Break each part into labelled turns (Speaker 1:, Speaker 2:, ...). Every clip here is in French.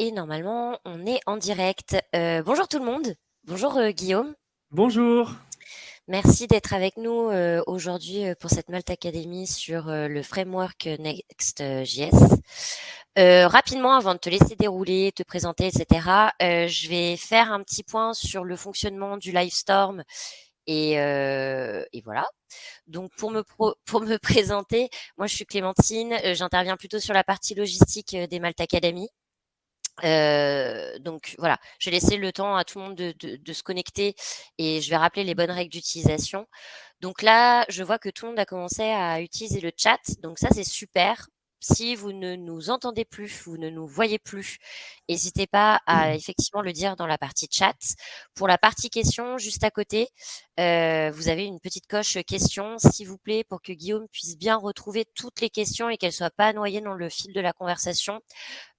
Speaker 1: Et normalement, on est en direct. Bonjour tout le monde. Bonjour Guillaume.
Speaker 2: Bonjour.
Speaker 1: Merci d'être avec nous aujourd'hui pour cette Malte Academy sur le framework Next.js. Rapidement, avant de te laisser dérouler, te présenter, etc., je vais faire un petit point sur le fonctionnement du Livestorm et voilà. Donc pour me présenter, moi je suis Clémentine, j'interviens plutôt sur la partie logistique des Malte Academy. Donc voilà, je vais laisser le temps à tout le monde de se connecter et je vais rappeler les bonnes règles d'utilisation. Donc là, je vois que tout le monde a commencé à utiliser le chat, donc ça c'est super. Si vous ne nous entendez plus, vous ne nous voyez plus, n'hésitez pas à effectivement le dire dans la partie chat. Pour la partie questions, juste à côté, vous avez une petite coche questions, s'il vous plaît, pour que Guillaume puisse bien retrouver toutes les questions et qu'elles soient pas noyées dans le fil de la conversation.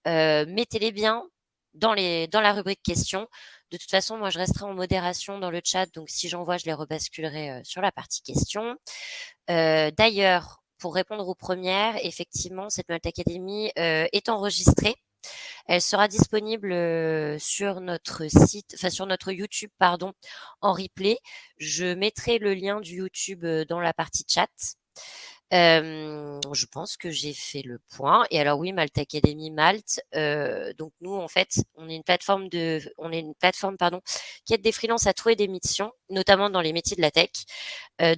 Speaker 1: Mettez-les bien dans la rubrique questions. De toute façon, moi, je resterai en modération dans le chat, donc si j'en vois, je les rebasculerai sur la partie questions. D'ailleurs, pour répondre aux premières, effectivement, cette Malte Academy est enregistrée. Elle sera disponible sur notre site, enfin sur notre YouTube, pardon, en replay. Je mettrai le lien du YouTube dans la partie chat. Je pense que j'ai fait le point. Et alors oui, Malte Academy Malte. Donc nous, en fait, on est une plateforme, pardon, qui aide des freelances à trouver des missions, notamment dans les métiers de la tech.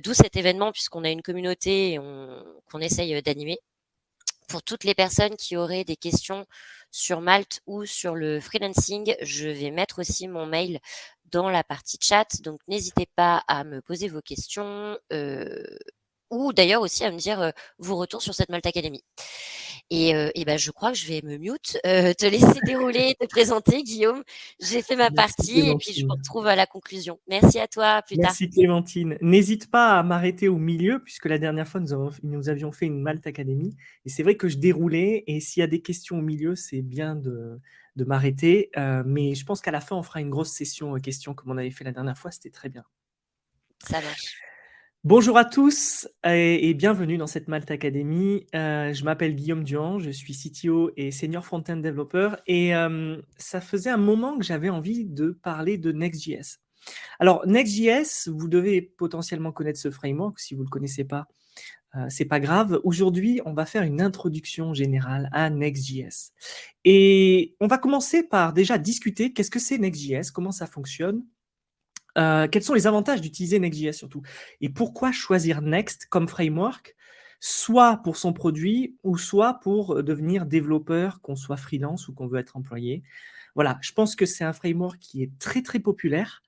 Speaker 1: D'où cet événement, puisqu'on a une communauté qu'on essaye d'animer. Pour toutes les personnes qui auraient des questions sur Malte ou sur le freelancing, je vais mettre aussi mon mail dans la partie chat. Donc n'hésitez pas à me poser vos questions. Ou d'ailleurs aussi à me dire vos retours sur cette Malte Academy. Et ben, je crois que je vais me mute, te laisser dérouler, te présenter, Guillaume. J'ai fait ma
Speaker 2: Merci
Speaker 1: partie et puis je vous
Speaker 2: Clémentine.
Speaker 1: retrouve à la conclusion. Merci à toi, à plus tard.
Speaker 2: Merci Clémentine. N'hésite pas à m'arrêter au milieu, puisque la dernière fois, nous avions fait une Malte Academy. Et c'est vrai que je déroulais, et s'il y a des questions au milieu, c'est bien de m'arrêter. Mais je pense qu'à la fin, on fera une grosse session questions, comme on avait fait la dernière fois. C'était très bien.
Speaker 1: Ça marche.
Speaker 2: Bonjour à tous et bienvenue dans cette Malte Academy. Je m'appelle Guillaume Duhan, je suis CTO et Senior Front-End Developer et ça faisait un moment que j'avais envie de parler de Next.js. Alors Next.js, vous devez potentiellement connaître ce framework, si vous ne le connaissez pas, c'est pas grave. Aujourd'hui, on va faire une introduction générale à Next.js. Et on va commencer par déjà discuter qu'est-ce que c'est Next.js, comment ça fonctionne, quels sont les avantages d'utiliser Next.js surtout? Et pourquoi choisir Next comme framework, soit pour son produit ou soit pour devenir développeur, qu'on soit freelance ou qu'on veut être employé? Voilà, je pense que c'est un framework qui est très, très populaire.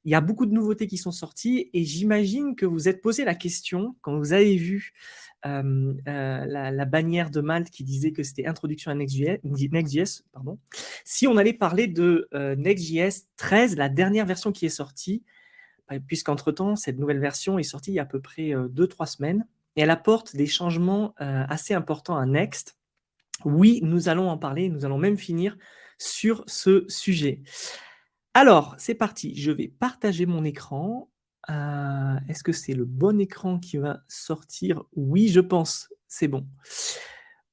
Speaker 2: Il y a beaucoup de nouveautés qui sont sorties et j'imagine que vous êtes posé la question quand vous avez vu la bannière de Malte qui disait que c'était introduction à Next.js, pardon, si on allait parler de Next.js 13, la dernière version qui est sortie, puisqu'entre-temps, cette nouvelle version est sortie il y a à peu près 2-3 semaines et elle apporte des changements assez importants à Next. Oui, nous allons en parler, nous allons même finir sur ce sujet. Alors, c'est parti, je vais partager mon écran. Est-ce que c'est le bon écran qui va sortir? Oui, je pense, c'est bon.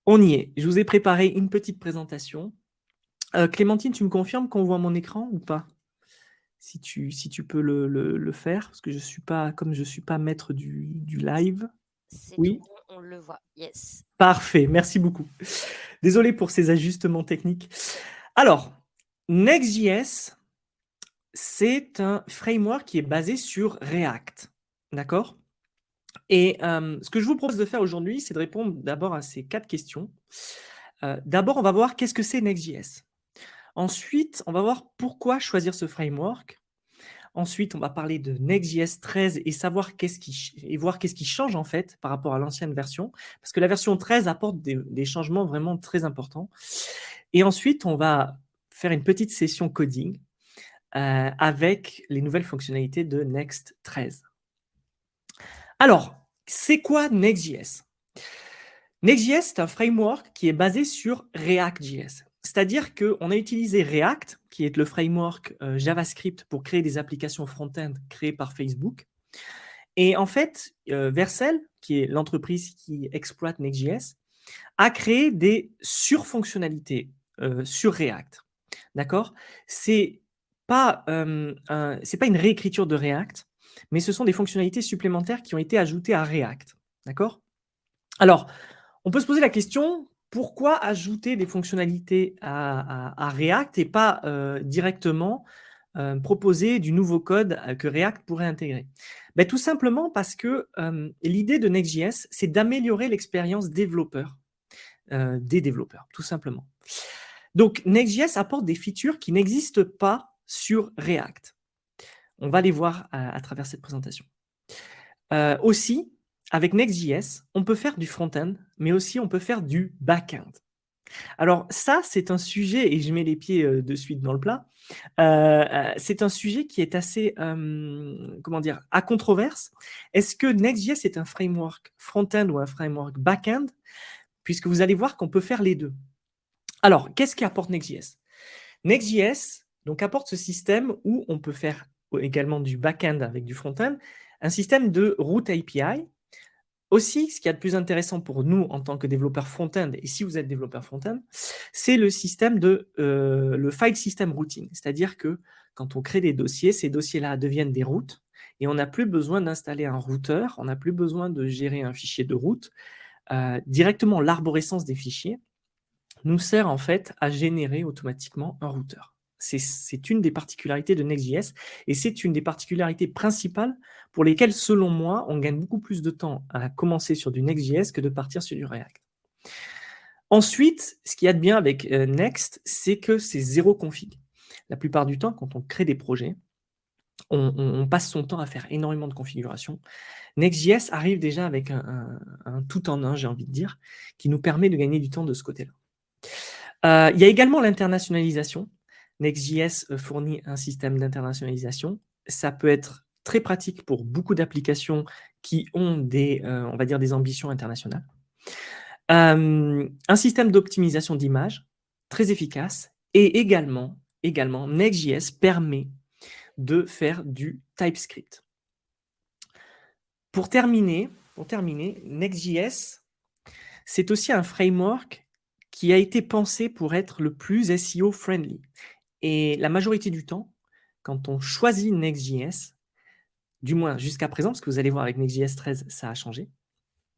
Speaker 2: On y est. Je vous ai préparé une petite présentation. Clémentine, tu me confirmes qu'on voit mon écran ou pas? Si tu peux le faire, parce que comme je ne suis pas maître du live.
Speaker 1: C'est tout
Speaker 2: Oui?
Speaker 1: bon, on le voit. Yes.
Speaker 2: Parfait, merci beaucoup. Désolé pour ces ajustements techniques. Alors, Next.js, c'est un framework qui est basé sur React. D'accord? Et ce que je vous propose de faire aujourd'hui, c'est de répondre d'abord à ces 4 questions. D'abord, on va voir qu'est-ce que c'est Next.js. Ensuite, on va voir pourquoi choisir ce framework. Ensuite, on va parler de Next.js 13 et savoir voir qu'est-ce qui change en fait par rapport à l'ancienne version, parce que la version 13 apporte des changements vraiment très importants. Et ensuite, on va faire une petite session coding avec les nouvelles fonctionnalités de Next 13. Alors, c'est quoi Next.js? Next.js, c'est un framework qui est basé sur React.js. C'est-à-dire qu'on a utilisé React, qui est le framework JavaScript pour créer des applications front-end créées par Facebook. Et en fait, Vercel, qui est l'entreprise qui exploite Next.js, a créé des surfonctionnalités sur React. D'accord? C'est c'est pas une réécriture de React, mais ce sont des fonctionnalités supplémentaires qui ont été ajoutées à React. D'accord? Alors, on peut se poser la question, pourquoi ajouter des fonctionnalités à React et pas directement proposer du nouveau code que React pourrait intégrer? Ben, tout simplement parce que l'idée de Next.js, c'est d'améliorer l'expérience développeur, des développeurs, tout simplement. Donc, Next.js apporte des features qui n'existent pas sur React. On va les voir à travers cette présentation. Aussi, avec Next.js, on peut faire du front-end, mais aussi on peut faire du back-end. Alors ça, c'est un sujet, et je mets les pieds de suite dans le plat, c'est un sujet qui est assez, comment dire, à controverse. Est-ce que Next.js est un framework front-end ou un framework back-end? Puisque vous allez voir qu'on peut faire les deux. Alors, qu'est-ce qu'apporte Next.js? Next.js donc, apporte ce système où on peut faire également du back-end avec du front-end, un système de route API. Aussi, ce qu'il y a de plus intéressant pour nous en tant que développeurs front-end, et si vous êtes développeur front-end, c'est le système le file system routing. C'est-à-dire que quand on crée des dossiers, ces dossiers-là deviennent des routes et on n'a plus besoin d'installer un routeur, on n'a plus besoin de gérer un fichier de route. Directement, l'arborescence des fichiers nous sert en fait à générer automatiquement un routeur. C'est une des particularités de Next.js et c'est une des particularités principales pour lesquelles, selon moi, on gagne beaucoup plus de temps à commencer sur du Next.js que de partir sur du React. Ensuite, ce qu'il y a de bien avec Next, c'est que c'est zéro config. La plupart du temps, quand on crée des projets, on passe son temps à faire énormément de configuration. Next.js arrive déjà avec un tout en un, j'ai envie de dire, qui nous permet de gagner du temps de ce côté-là. Il y a également l'internationalisation. Next.js fournit un système d'internationalisation. Ça peut être très pratique pour beaucoup d'applications qui ont on va dire des ambitions internationales. Un système d'optimisation d'image très efficace et également Next.js permet de faire du TypeScript. Pour terminer, Next.js, c'est aussi un framework qui a été pensé pour être le plus SEO friendly. Et la majorité du temps, quand on choisit Next.js, du moins jusqu'à présent, parce que vous allez voir avec Next.js 13, ça a changé,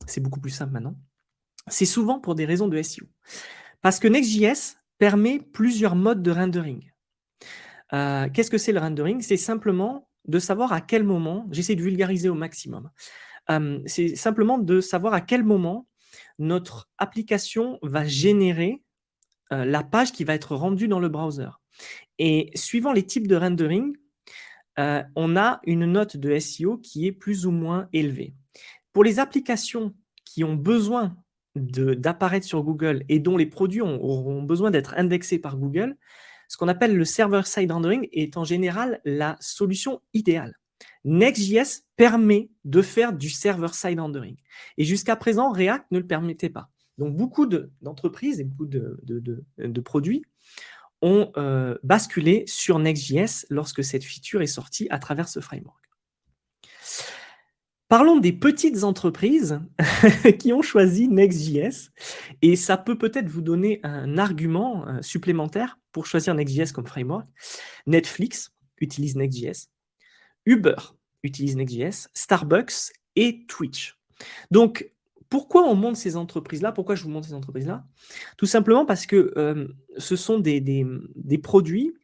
Speaker 2: c'est beaucoup plus simple maintenant, c'est souvent pour des raisons de SEO. Parce que Next.js permet plusieurs modes de rendering. Qu'est-ce que c'est le rendering? C'est simplement de savoir à quel moment, j'essaie de vulgariser au maximum, c'est simplement de savoir à quel moment notre application va générer la page qui va être rendue dans le browser. Et suivant les types de rendering, on a une note de SEO qui est plus ou moins élevée. Pour les applications qui ont besoin d'apparaître sur Google et dont les produits auront besoin d'être indexés par Google, ce qu'on appelle le server-side rendering est en général la solution idéale. Next.js permet de faire du server-side rendering. Et jusqu'à présent, React ne le permettait pas. Donc, beaucoup d'entreprises et beaucoup de produits ont basculé sur Next.js lorsque cette feature est sortie à travers ce framework. Parlons des petites entreprises qui ont choisi Next.js et ça peut peut-être vous donner un argument supplémentaire pour choisir Next.js comme framework. Netflix utilise Next.js, Uber utilise Next.js, Starbucks et Twitch. Donc, pourquoi on monte ces entreprises-là? Pourquoi je vous montre ces entreprises-là? Tout simplement parce que ce sont des produits,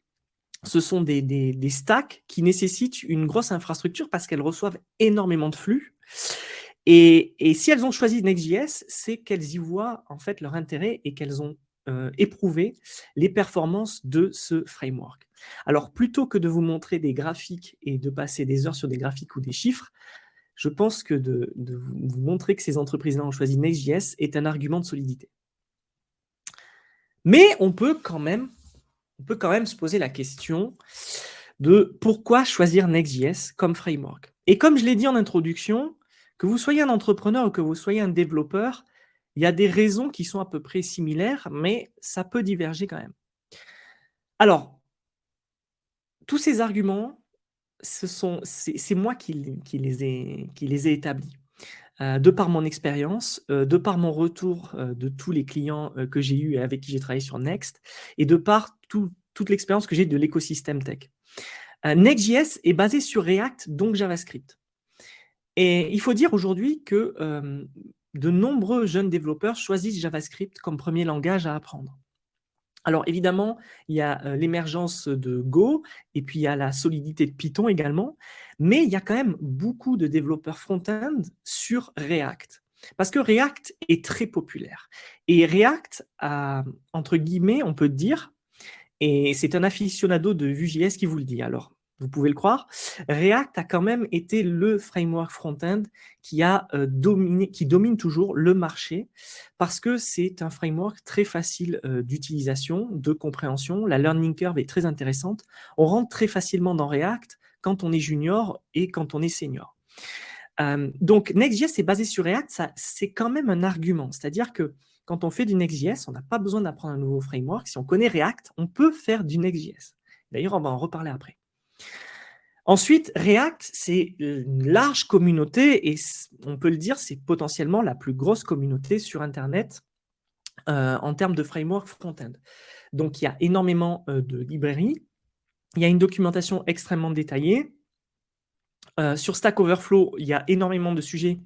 Speaker 2: ce sont des stacks qui nécessitent une grosse infrastructure parce qu'elles reçoivent énormément de flux. Et si elles ont choisi Next.js, c'est qu'elles y voient en fait leur intérêt et qu'elles ont éprouvé les performances de ce framework. Alors, plutôt que de vous montrer des graphiques et de passer des heures sur des graphiques ou des chiffres, je pense que de vous montrer que ces entreprises-là ont choisi Next.js est un argument de solidité. Mais on peut quand même se poser la question de pourquoi choisir Next.js comme framework. Et comme je l'ai dit en introduction, que vous soyez un entrepreneur ou que vous soyez un développeur, il y a des raisons qui sont à peu près similaires, mais ça peut diverger quand même. Alors, tous ces arguments, c'est moi qui les ai établis. de par mon expérience, de par mon retour de tous les clients que j'ai eus et avec qui j'ai travaillé sur Next, et de par toute l'expérience que j'ai de l'écosystème tech. Next.js est basé sur React, donc JavaScript. Et il faut dire aujourd'hui que de nombreux jeunes développeurs choisissent JavaScript comme premier langage à apprendre. Alors évidemment, il y a l'émergence de Go, et puis il y a la solidité de Python également, mais il y a quand même beaucoup de développeurs front-end sur React. Parce que React est très populaire. Et React, entre guillemets, on peut dire, et c'est un aficionado de Vue.js qui vous le dit, alors vous pouvez le croire, React a quand même été le framework front-end qui domine toujours le marché, parce que c'est un framework très facile d'utilisation, de compréhension. La learning curve est très intéressante. On rentre très facilement dans React quand on est junior et quand on est senior. Donc Next.js est basé sur React, c'est quand même un argument. C'est-à-dire que quand on fait du Next.js, on n'a pas besoin d'apprendre un nouveau framework. Si on connaît React, on peut faire du Next.js. D'ailleurs, on va en reparler après. Ensuite, React, c'est une large communauté, et on peut le dire, c'est potentiellement la plus grosse communauté sur Internet en termes de framework front-end. Donc, il y a énormément de librairies. Il y a une documentation extrêmement détaillée. Sur Stack Overflow, il y a énormément de sujets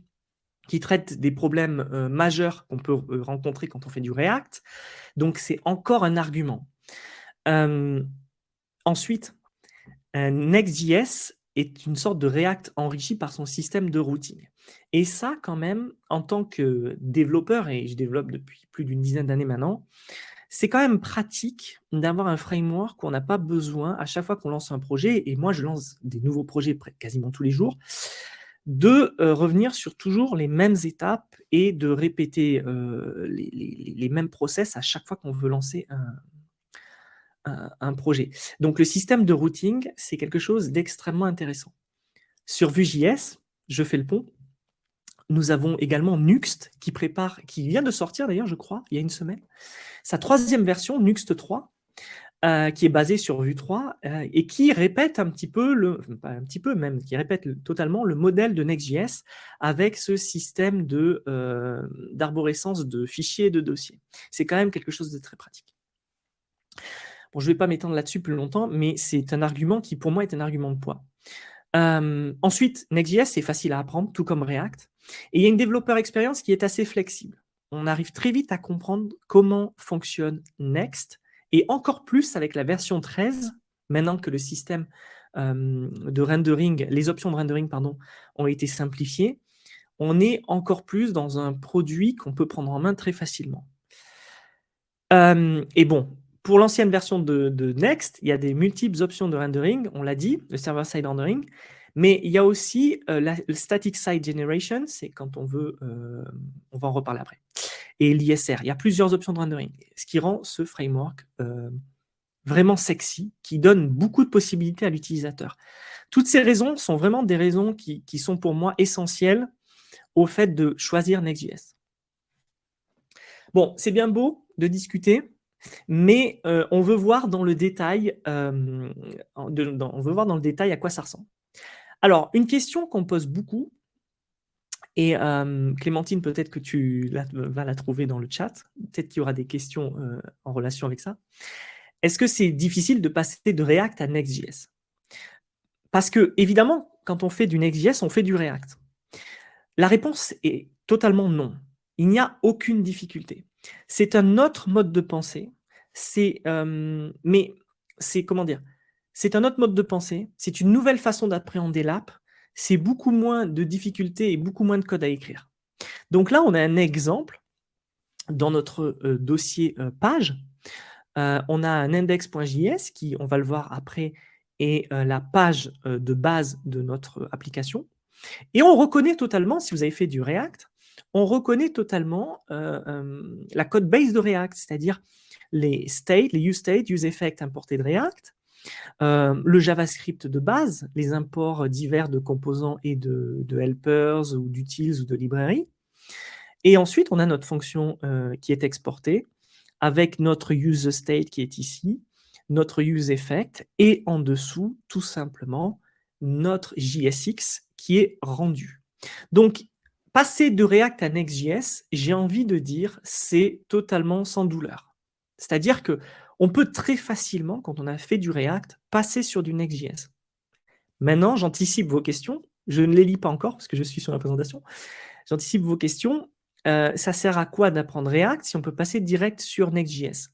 Speaker 2: qui traitent des problèmes majeurs qu'on peut rencontrer quand on fait du React. Donc, c'est encore un argument. Ensuite, Next.js est une sorte de React enrichi par son système de routing. Et ça, quand même, en tant que développeur, et je développe depuis plus d'une dizaine d'années maintenant, c'est quand même pratique d'avoir un framework où on n'a pas besoin, à chaque fois qu'on lance un projet, et moi je lance des nouveaux projets quasiment tous les jours, de revenir sur toujours les mêmes étapes et de répéter les mêmes process à chaque fois qu'on veut lancer un projet. Donc le système de routing, c'est quelque chose d'extrêmement intéressant. Sur Vue.js, je fais le pont, nous avons également Nuxt qui vient de sortir d'ailleurs, je crois, il y a une semaine, sa 3e version, Nuxt 3, qui est basée sur Vue 3 et qui répète un petit peu, pas un petit peu même, qui répète totalement le modèle de Next.js avec ce système d'arborescence de fichiers et de dossiers. C'est quand même quelque chose de très pratique. Bon, je ne vais pas m'étendre là-dessus plus longtemps, mais c'est un argument qui, pour moi, est un argument de poids. Ensuite, Next.js, c'est facile à apprendre, tout comme React. Et il y a une développeur expérience qui est assez flexible. On arrive très vite à comprendre comment fonctionne Next, et encore plus avec la version 13, maintenant que le système de rendering, les options de rendering, pardon, ont été simplifiées, on est encore plus dans un produit qu'on peut prendre en main très facilement. Et bon, pour l'ancienne version de Next, il y a des multiples options de rendering, on l'a dit, le server-side rendering, mais il y a aussi le static site generation, c'est quand on veut, on va en reparler après, et l'ISR. Il y a plusieurs options de rendering, ce qui rend ce framework vraiment sexy, qui donne beaucoup de possibilités à l'utilisateur. Toutes ces raisons sont vraiment des raisons qui sont pour moi essentielles au fait de choisir Next.js. Bon, c'est bien beau de discuter, mais on veut voir dans le détail, on veut voir dans le détail à quoi ça ressemble. Alors, une question qu'on pose beaucoup, et Clémentine, peut-être que tu vas la trouver dans le chat, peut-être qu'il y aura des questions en relation avec ça. Est-ce que c'est difficile de passer de React à Next.js? Parce que, évidemment, quand on fait du Next.js, on fait du React. La réponse est totalement non. Il n'y a aucune difficulté. C'est un autre mode de pensée. Mais c'est, comment dire, c'est un autre mode de pensée. C'est une nouvelle façon d'appréhender l'app. C'est beaucoup moins de difficultés et beaucoup moins de code à écrire. Donc là, on a un exemple dans notre dossier page. On a un index.js qui, on va le voir après, est la page de base de notre application. Et on reconnaît totalement, si vous avez fait du React, on reconnaît totalement la code base de React, c'est-à-dire les state, les useState, useEffect importés de React, le JavaScript de base, les imports divers de composants et de helpers ou d'utils ou de librairies. Et ensuite, on a notre fonction qui est exportée avec notre useState qui est ici, notre useEffect et en dessous, tout simplement, notre JSX qui est rendu. Donc, passer de React à Next.js, j'ai envie de dire, c'est totalement sans douleur. C'est-à-dire que on peut très facilement, quand on a fait du React, passer sur du Next.js. Maintenant, j'anticipe vos questions. Je ne les lis pas encore parce que je suis sur la présentation. J'anticipe vos questions. Ça sert à quoi d'apprendre React si on peut passer direct sur Next.js?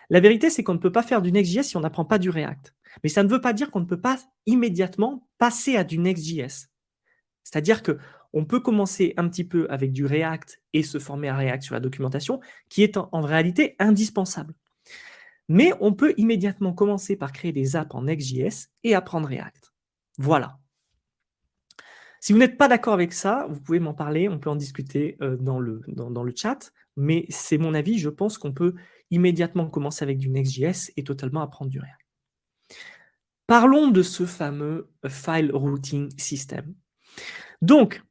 Speaker 2: La vérité, c'est qu'on ne peut pas faire du Next.js si on n'apprend pas du React. Mais ça ne veut pas dire qu'on ne peut pas immédiatement passer à du Next.js. C'est-à-dire qu'on peut commencer un petit peu avec du React et se former à React sur la documentation, qui est en réalité indispensable. Mais on peut immédiatement commencer par créer des apps en Next.js et apprendre React. Voilà. Si vous n'êtes pas d'accord avec ça, vous pouvez m'en parler, on peut en discuter dans le chat, mais c'est mon avis, je pense qu'on peut immédiatement commencer avec du Next.js et totalement apprendre du React. Parlons de ce fameux File Routing System. Donc,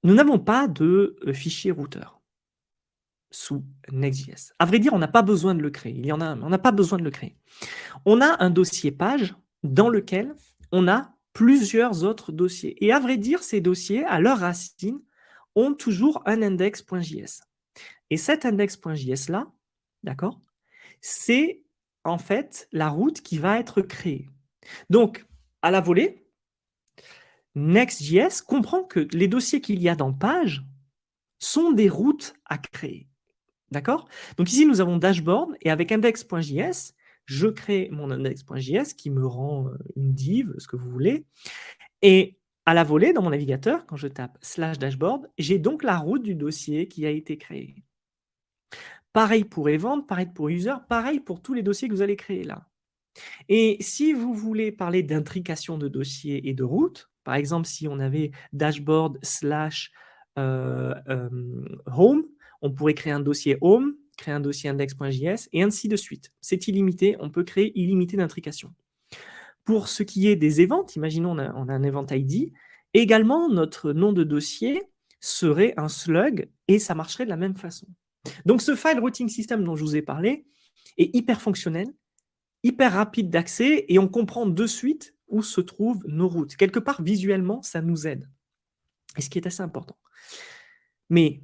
Speaker 2: nous n'avons pas de fichier routeur sous Next.js. À vrai dire, on n'a pas besoin de le créer. Il y en a un, mais on n'a pas besoin de le créer. On a un dossier page dans lequel on a plusieurs autres dossiers. Et à vrai dire, ces dossiers, à leur racine, ont toujours un index.js. Et cet index.js là, d'accord, c'est en fait la route qui va être créée. Donc, à la volée, Next.js comprend que les dossiers qu'il y a dans page sont des routes à créer. D'accord? Donc ici, nous avons dashboard et avec index.js, je crée mon index.js qui me rend une div, ce que vous voulez. Et à la volée, dans mon navigateur, quand je tape /dashboard, j'ai donc la route du dossier qui a été créé. Pareil pour event, pareil pour user, pareil pour tous les dossiers que vous allez créer là. Et si vous voulez parler d'intrication de dossiers et de routes, par exemple, si on avait dashboard /home, on pourrait créer un dossier home, créer un dossier index.js et ainsi de suite. C'est illimité, on peut créer illimité d'intrication. Pour ce qui est des events, imaginons on a un event ID, également notre nom de dossier serait un slug et ça marcherait de la même façon. Donc ce file routing system dont je vous ai parlé est hyper fonctionnel, hyper rapide d'accès et on comprend de suite où se trouvent nos routes. Quelque part, visuellement, ça nous aide. Et ce qui est assez important. Mais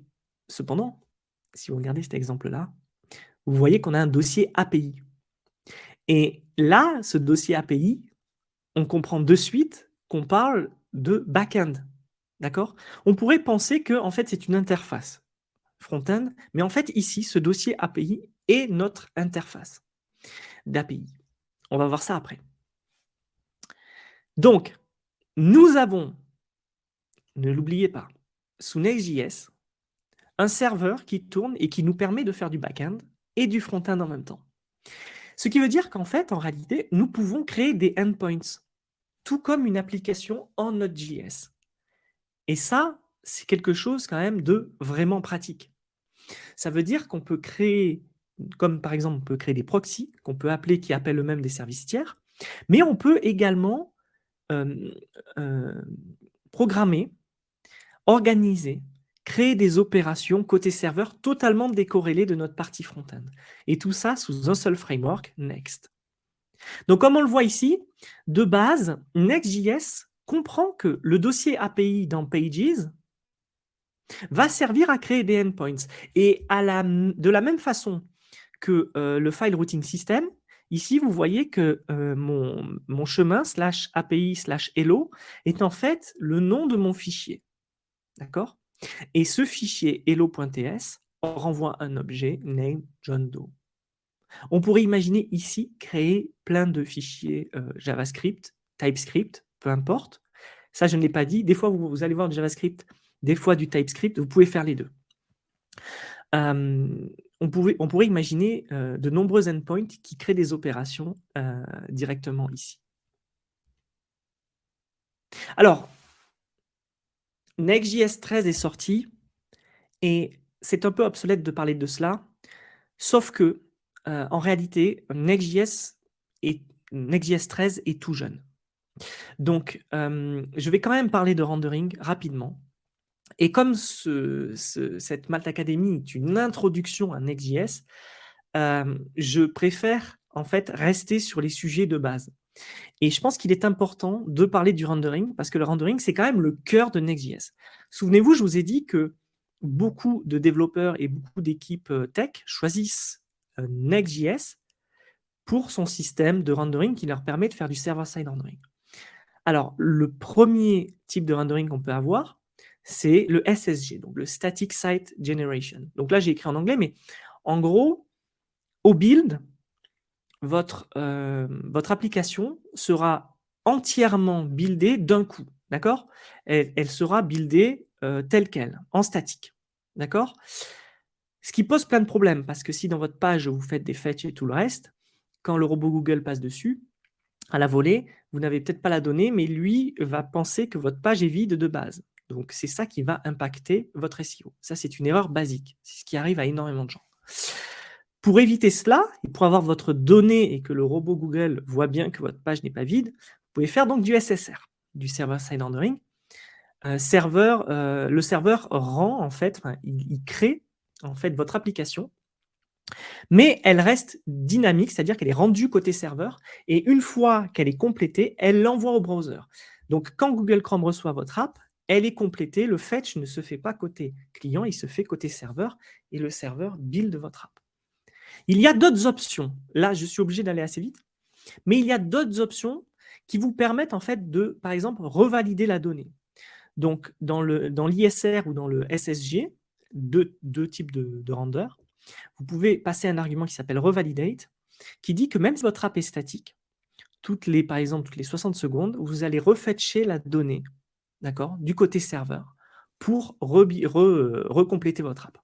Speaker 2: cependant, si vous regardez cet exemple-là, vous voyez qu'on a un dossier API. Et là, ce dossier API, on comprend de suite qu'on parle de back-end. D'accord? On pourrait penser que en fait, c'est une interface front-end, mais en fait, ici, ce dossier API est notre interface d'API. On va voir ça après. Donc, nous avons, ne l'oubliez pas, sous Next.js, un serveur qui tourne et qui nous permet de faire du back-end et du front-end en même temps. Ce qui veut dire qu'en fait, en réalité, nous pouvons créer des endpoints, tout comme une application en Node.js. Et ça, c'est quelque chose quand même de vraiment pratique. Ça veut dire qu'on peut créer, comme par exemple, on peut créer des proxys, qu'on peut appeler, qui appellent eux-mêmes des services tiers, mais on peut également programmer, organiser, créer des opérations côté serveur totalement décorrélées de notre partie front-end. Et tout ça sous un seul framework, Next. Donc, comme on le voit ici, de base, Next.js comprend que le dossier API dans Pages va servir à créer des endpoints. Et de la même façon que le file routing system, ici, vous voyez que mon chemin /API/hello est en fait le nom de mon fichier. D'accord? Et ce fichier hello.ts renvoie un objet name John Doe. On pourrait imaginer ici créer plein de fichiers JavaScript, TypeScript, peu importe. Ça, je ne l'ai pas dit. Des fois, vous allez voir du JavaScript, des fois du TypeScript. Vous pouvez faire les deux. On pourrait imaginer de nombreux endpoints qui créent des opérations directement ici. Alors, Next.js 13 est sorti et c'est un peu obsolète de parler de cela, sauf que en réalité, Next.js 13 est tout jeune. Donc, je vais quand même parler de rendering rapidement. Et comme cette Malte Academy est une introduction à Next.js, je préfère en fait rester sur les sujets de base. Et je pense qu'il est important de parler du rendering parce que le rendering, c'est quand même le cœur de Next.js. Souvenez-vous, je vous ai dit que beaucoup de développeurs et beaucoup d'équipes tech choisissent Next.js pour son système de rendering qui leur permet de faire du server-side rendering. Alors, le premier type de rendering qu'on peut avoir, c'est le SSG, donc le Static Site Generation. Donc là, j'ai écrit en anglais, mais en gros, au build, votre application sera entièrement buildée d'un coup, d'accord? Elle sera buildée telle qu'elle, en statique, d'accord? Ce qui pose plein de problèmes, parce que si dans votre page, vous faites des fetch et tout le reste, quand le robot Google passe dessus, à la volée, vous n'avez peut-être pas la donnée, mais lui va penser que votre page est vide de base. Donc, c'est ça qui va impacter votre SEO. Ça, c'est une erreur basique. C'est ce qui arrive à énormément de gens. Pour éviter cela, et pour avoir votre donnée et que le robot Google voit bien que votre page n'est pas vide, vous pouvez faire donc du SSR, du Server-Side Rendering. Le serveur rend, en fait, il crée en fait votre application, mais elle reste dynamique, c'est-à-dire qu'elle est rendue côté serveur, et une fois qu'elle est complétée, elle l'envoie au browser. Donc, quand Google Chrome reçoit votre app, elle est complétée, le fetch ne se fait pas côté client, il se fait côté serveur, et le serveur build votre app. Il y a d'autres options. Là, je suis obligé d'aller assez vite, mais il y a d'autres options qui vous permettent en fait de, par exemple, revalider la donnée. Donc, dans l'ISR ou dans le SSG, deux types de render, vous pouvez passer un argument qui s'appelle revalidate, qui dit que même si votre app est statique, par exemple, toutes les 60 secondes, vous allez refetcher la donnée, d'accord, du côté serveur pour recompléter votre app.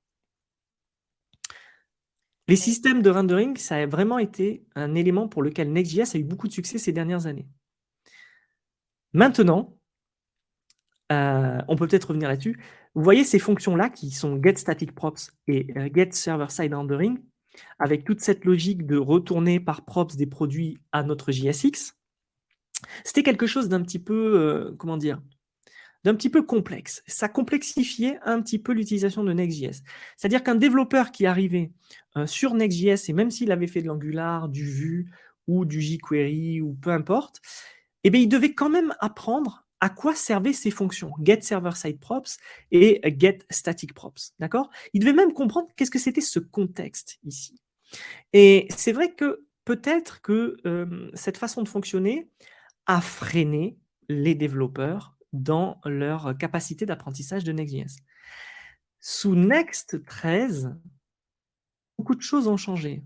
Speaker 2: Les systèmes de rendering, ça a vraiment été un élément pour lequel Next.js a eu beaucoup de succès ces dernières années. Maintenant, on peut peut-être revenir là-dessus. Vous voyez ces fonctions-là qui sont getStaticProps et getServerSide Rendering, avec toute cette logique de retourner par props des produits à notre JSX. C'était quelque chose d'un petit peu, comment dire, d'un petit peu complexe. Ça complexifiait un petit peu l'utilisation de Next.js. C'est-à-dire qu'un développeur qui arrivait sur Next.js, et même s'il avait fait de l'Angular, du Vue ou du jQuery ou peu importe, eh bien, il devait quand même apprendre à quoi servaient ces fonctions, getServerSideProps et getStaticProps. D'accord? Il devait même comprendre qu'est-ce que c'était ce contexte ici. Et c'est vrai que peut-être que cette façon de fonctionner a freiné les développeurs dans leur capacité d'apprentissage de Next.js. Sous Next 13, beaucoup de choses ont changé.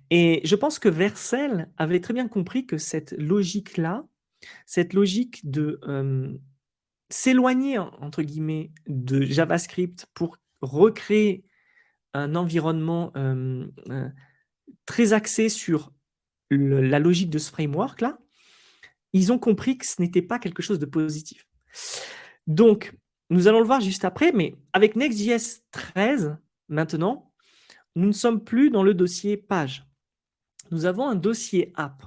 Speaker 2: Et je pense que Vercel avait très bien compris que cette logique-là, cette logique de s'éloigner, entre guillemets, de JavaScript pour recréer un environnement très axé sur la logique de ce framework-là, ils ont compris que ce n'était pas quelque chose de positif. Donc, nous allons le voir juste après, mais avec Next.js 13, maintenant, nous ne sommes plus dans le dossier page. Nous avons un dossier app.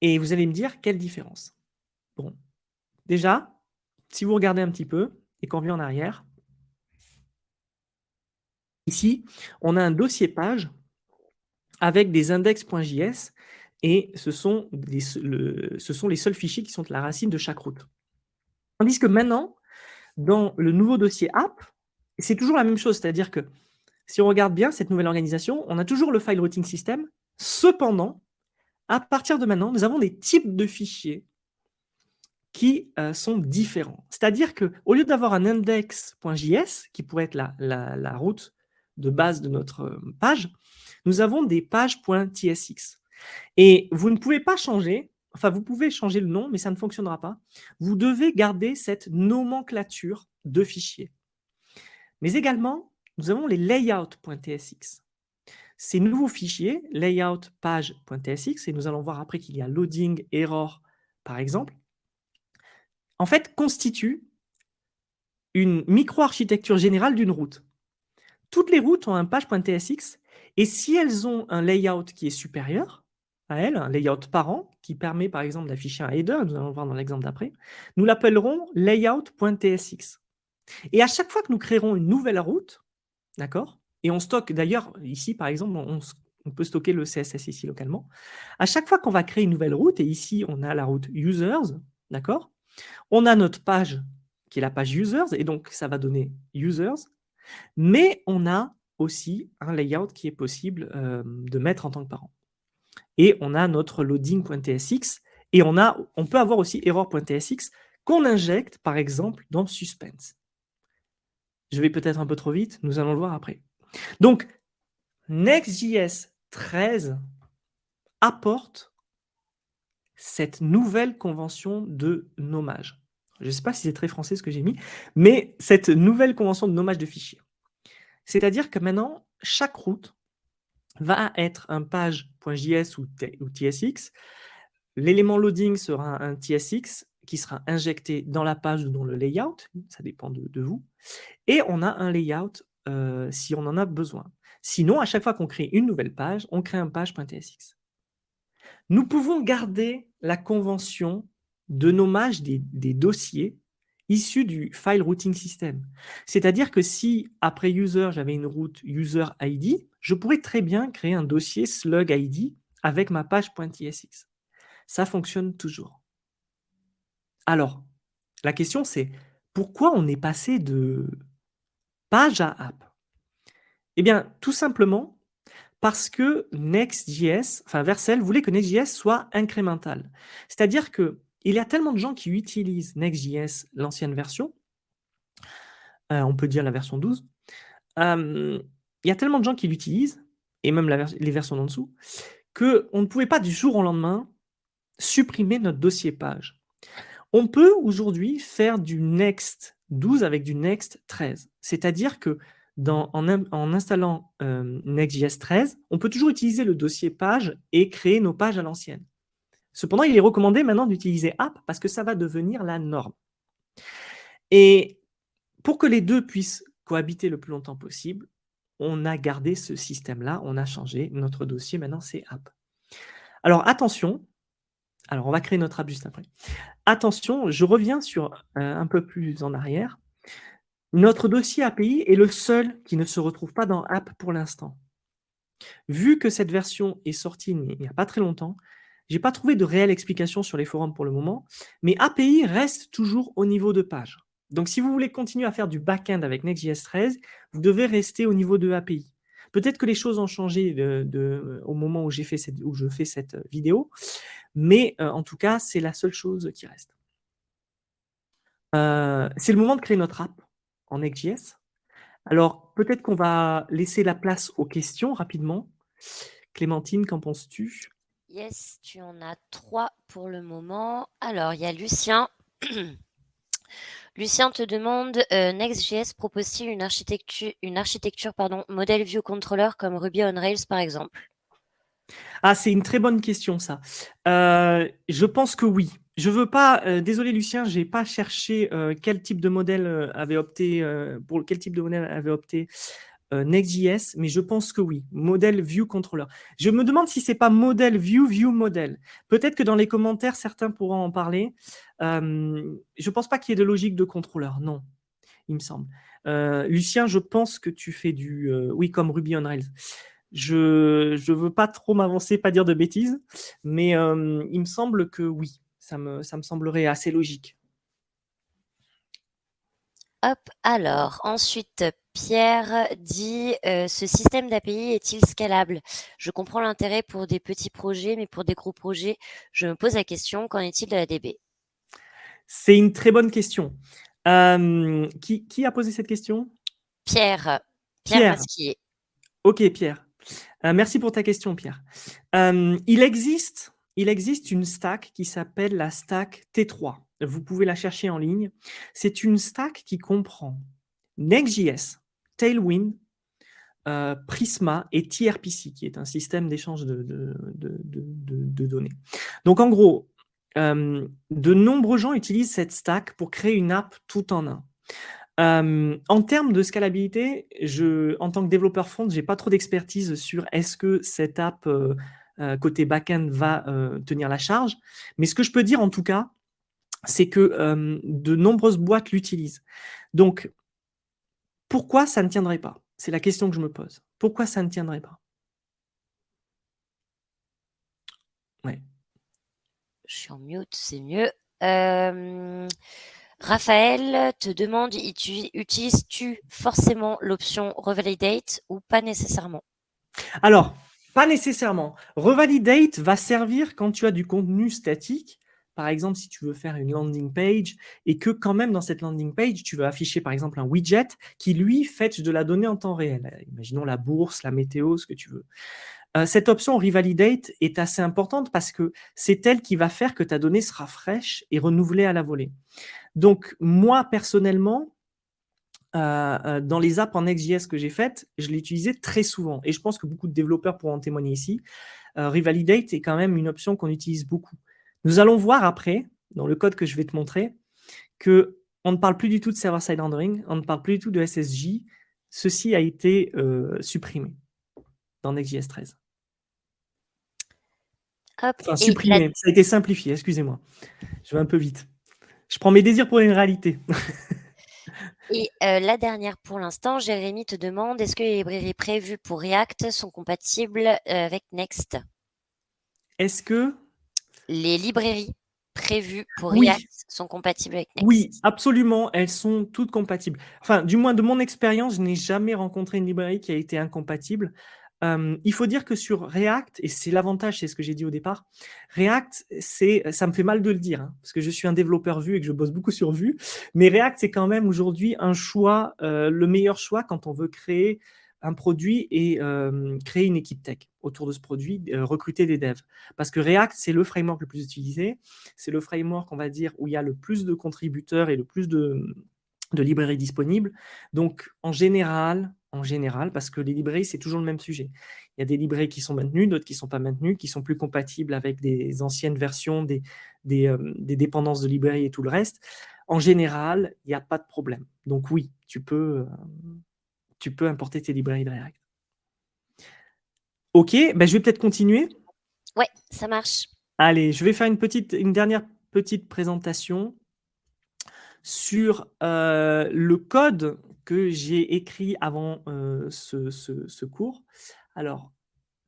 Speaker 2: Et vous allez me dire, quelle différence? Bon, déjà, si vous regardez un petit peu et qu'on revient en arrière, ici, on a un dossier page avec des index.js et ce sont les seuls fichiers qui sont la racine de chaque route. Tandis que maintenant, dans le nouveau dossier app, c'est toujours la même chose, c'est-à-dire que si on regarde bien cette nouvelle organisation, on a toujours le file routing system. Cependant, à partir de maintenant, nous avons des types de fichiers qui sont différents. C'est-à-dire qu'au lieu d'avoir un index.js, qui pourrait être la route de base de notre page, nous avons des pages.tsx. Et vous ne pouvez pas changer, enfin vous pouvez changer le nom, mais ça ne fonctionnera pas. Vous devez garder cette nomenclature de fichiers. Mais également, nous avons les layouts.tsx. Ces nouveaux fichiers, layout.page.tsx, et nous allons voir après qu'il y a loading, error, par exemple, en fait, constituent une micro-architecture générale d'une route. Toutes les routes ont un page.tsx, et si elles ont un layout qui est supérieur à elles, un layout parent, qui permet par exemple d'afficher un header, nous allons le voir dans l'exemple d'après, nous l'appellerons layout.tsx. Et à chaque fois que nous créerons une nouvelle route, d'accord, et on stocke d'ailleurs, ici par exemple, on On peut stocker le CSS ici localement. À chaque fois qu'on va créer une nouvelle route, et ici, on a la route users, d'accord? On a notre page qui est la page users, et donc ça va donner users, mais on a aussi un layout qui est possible de mettre en tant que parent. Et on a notre loading.tsx, et on peut avoir aussi error.tsx qu'on injecte, par exemple, dans Suspense. Je vais peut-être un peu trop vite, nous allons le voir après. Donc, Next.js 13 apporte cette nouvelle convention de nommage. Je ne sais pas si c'est très français ce que j'ai mis, mais cette nouvelle convention de nommage de fichiers. C'est-à-dire que maintenant, chaque route va être un page.js ou tsx. L'élément loading sera un tsx qui sera injecté dans la page ou dans le layout, ça dépend de vous. Et on a un layout si on en a besoin. Sinon, à chaque fois qu'on crée une nouvelle page, on crée un page.tsx. Nous pouvons garder la convention de nommage des dossiers issus du file routing system. C'est-à-dire que si, après user, j'avais une route user ID, je pourrais très bien créer un dossier slug ID avec ma page.tsx. Ça fonctionne toujours. Alors, la question c'est, pourquoi on est passé de page à app? Eh bien, tout simplement parce que Next.js, enfin Vercel, voulait que Next.js soit incrémental. C'est-à-dire qu'il y a tellement de gens qui utilisent Next.js, l'ancienne version, on peut dire la version 12, il y a tellement de gens qui l'utilisent, et même les versions d'en dessous, qu'on ne pouvait pas du jour au lendemain supprimer notre dossier page. On peut aujourd'hui faire du Next 12 avec du Next 13. C'est-à-dire que en installant Next.js 13, on peut toujours utiliser le dossier page et créer nos pages à l'ancienne. Cependant, il est recommandé maintenant d'utiliser app parce que ça va devenir la norme. Et pour que les deux puissent cohabiter le plus longtemps possible, on a gardé ce système-là, on a changé notre dossier, maintenant c'est app. Alors attention, alors on va créer notre app juste après. Attention, je reviens sur un peu plus en arrière. Notre dossier API est le seul qui ne se retrouve pas dans App pour l'instant. Vu que cette version est sortie il n'y a pas très longtemps, je n'ai pas trouvé de réelle explication sur les forums pour le moment, mais API reste toujours au niveau de page. Donc si vous voulez continuer à faire du back-end avec Next.js 13, vous devez rester au niveau de API. Peut-être que les choses ont changé au moment où je fais cette vidéo, mais en tout cas, c'est la seule chose qui reste. C'est le moment de créer notre app en Next.js. Alors, peut-être qu'on va laisser la place aux questions rapidement. Clémentine, qu'en penses-tu?
Speaker 1: Yes, tu en as 3 pour le moment. Alors, il y a Lucien. Lucien te demande, Next.js propose-t-il une architecture modèle view controller comme Ruby on Rails par exemple?
Speaker 2: Ah, c'est une très bonne question, ça. Je pense que oui. Je veux pas, désolé Lucien, j'ai pas cherché quel type de modèle avait opté, pour quel type de modèle avait opté Next.js, mais je pense que oui. Modèle View Controller. Je me demande si c'est pas modèle View Model. Peut-être que dans les commentaires, certains pourront en parler. Je pense pas qu'il y ait de logique de contrôleur, non, il me semble. Lucien, je pense que tu fais oui, comme Ruby on Rails. Je veux pas trop m'avancer, pas dire de bêtises, mais il me semble que oui, ça me semblerait assez logique.
Speaker 1: Hop, alors ensuite Pierre dit, ce système d'API est-il scalable? Je comprends l'intérêt pour des petits projets, mais pour des gros projets, je me pose la question, qu'en est-il de la DB?
Speaker 2: C'est une très bonne question. Qui a posé cette question?
Speaker 1: Pierre
Speaker 2: Pierre.
Speaker 1: Masquier.
Speaker 2: Ok, Pierre. Merci pour ta question, Pierre. Il existe une stack qui s'appelle la stack T3. Vous pouvez la chercher en ligne. C'est une stack qui comprend Next.js, Tailwind, Prisma et TRPC, qui est un système d'échange de données. Donc, en gros, de nombreux gens utilisent cette stack pour créer une app tout en un. En termes de scalabilité, en tant que développeur front, j'ai pas trop d'expertise sur est-ce que cette app côté back-end va tenir la charge. Mais ce que je peux dire en tout cas, c'est que de nombreuses boîtes l'utilisent. Donc, pourquoi ça ne tiendrait pas? C'est la question que je me pose. Pourquoi ça ne tiendrait pas? Ouais.
Speaker 1: Je suis en mute, c'est mieux. Raphaël te demande, utilises-tu forcément l'option Revalidate ou pas nécessairement?
Speaker 2: Alors, pas nécessairement. Revalidate va servir quand tu as du contenu statique. Par exemple, si tu veux faire une landing page et que quand même dans cette landing page, tu veux afficher par exemple un widget qui lui fetch de la donnée en temps réel. Imaginons la bourse, la météo, ce que tu veux. Cette option Revalidate est assez importante parce que c'est elle qui va faire que ta donnée sera fraîche et renouvelée à la volée. Donc, moi, personnellement, dans les apps en Next.js que j'ai faites, je l'ai utilisé très souvent. Et je pense que beaucoup de développeurs pourront en témoigner ici. Revalidate est quand même une option qu'on utilise beaucoup. Nous allons voir après, dans le code que je vais te montrer, qu'on ne parle plus du tout de server-side rendering, on ne parle plus du tout de SSJ. Ceci a été supprimé dans Next.js 13.
Speaker 1: Hop,
Speaker 2: Enfin,
Speaker 1: et la,
Speaker 2: supprimé, ça a été simplifié, excusez-moi. Je vais un peu vite. Je prends mes désirs pour une réalité.
Speaker 1: la dernière pour l'instant, Jérémy te demande, est-ce que les librairies prévues pour React sont compatibles avec Next?
Speaker 2: Est-ce que...
Speaker 1: Les librairies prévues pour React
Speaker 2: Oui,
Speaker 1: sont compatibles avec
Speaker 2: oui,
Speaker 1: Next.
Speaker 2: absolument, elles sont toutes compatibles. Enfin, du moins de mon expérience, je n'ai jamais rencontré une librairie qui a été incompatible. Il faut dire que sur React, et c'est l'avantage, c'est ce que j'ai dit au départ, React, ça me fait mal de le dire, hein, parce que je suis un développeur Vue et que je bosse beaucoup sur Vue, mais React, c'est quand même aujourd'hui un choix, le meilleur choix quand on veut créer un produit et créer une équipe tech autour de ce produit, recruter des devs. Parce que React, c'est le framework le plus utilisé, c'est le framework, on va dire, où il y a le plus de contributeurs et le plus de librairies disponibles. Donc, en général, parce que les librairies, c'est toujours le même sujet. Il y a des librairies qui sont maintenues, d'autres qui ne sont pas maintenues, qui sont plus compatibles avec des anciennes versions, des dépendances de librairies et tout le reste. En général, il n'y a pas de problème. Donc oui, tu peux importer tes librairies de React. Ok, ben je vais peut-être continuer.
Speaker 1: Ouais, ça marche.
Speaker 2: Allez, je vais faire une dernière petite présentation sur le code que j'ai écrit avant ce cours. Alors,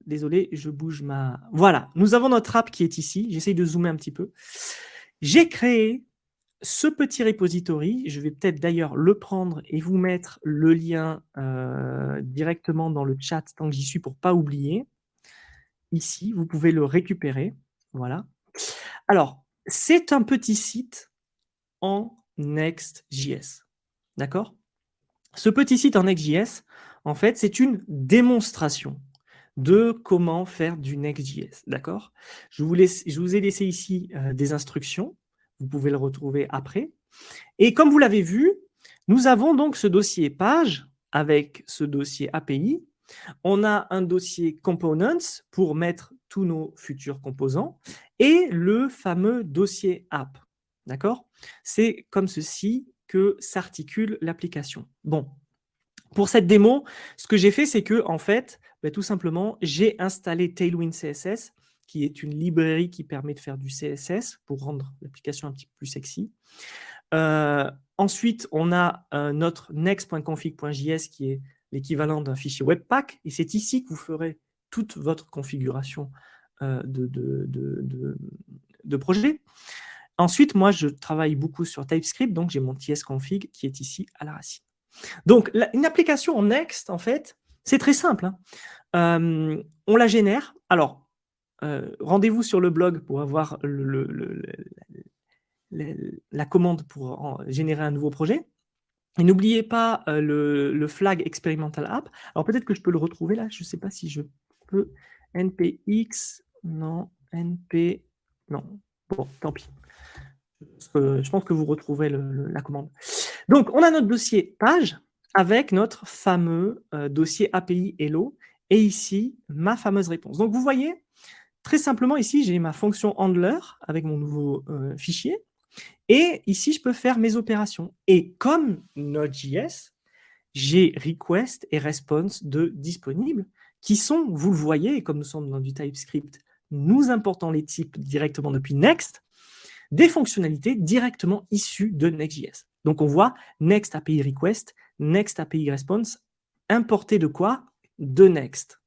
Speaker 2: désolé, je bouge ma... Voilà, nous avons notre app qui est ici. J'essaye de zoomer un petit peu. J'ai créé ce petit repository. Je vais peut-être d'ailleurs le prendre et vous mettre le lien directement dans le chat tant que j'y suis pour ne pas oublier. Ici, vous pouvez le récupérer. Voilà. Alors, c'est un petit site en Next.js. D'accord? Ce petit site en Next.js, en fait, c'est une démonstration de comment faire du Next.js. D'accord? Je vous ai laissé ici des instructions. Vous pouvez le retrouver après. Et comme vous l'avez vu, nous avons donc ce dossier page avec ce dossier API. On a un dossier components pour mettre tous nos futurs composants et le fameux dossier app. D'accord? C'est comme ceci que s'articule l'application. Bon, pour cette démo, ce que j'ai fait, c'est que, en fait, tout simplement, j'ai installé Tailwind CSS, qui est une librairie qui permet de faire du CSS pour rendre l'application un petit peu plus sexy. Ensuite, on a notre next.config.js qui est l'équivalent d'un fichier Webpack. Et c'est ici que vous ferez toute votre configuration de projet. Ensuite, moi, je travaille beaucoup sur TypeScript, donc j'ai mon tsconfig qui est ici à la racine. Donc, une application en Next, en fait, c'est très simple. Hein. On la génère. Alors, rendez-vous sur le blog pour avoir la commande pour générer un nouveau projet. Et n'oubliez pas le flag experimental app. Alors peut-être que je peux le retrouver là. Je ne sais pas si je peux. npx, non, np, non. Bon, tant pis. Je pense que vous retrouverez la commande. Donc, on a notre dossier page avec notre fameux dossier API Hello. Et ici, ma fameuse réponse. Donc, vous voyez, très simplement, ici, j'ai ma fonction handler avec mon nouveau fichier. Et ici, je peux faire mes opérations. Et comme Node.js, j'ai request et response de disponibles qui sont, vous le voyez, et comme nous sommes dans du TypeScript, nous importons les types directement depuis Next, des fonctionnalités directement issues de Next.js. Donc on voit Next API Request, Next API Response, importé de quoi? De Next.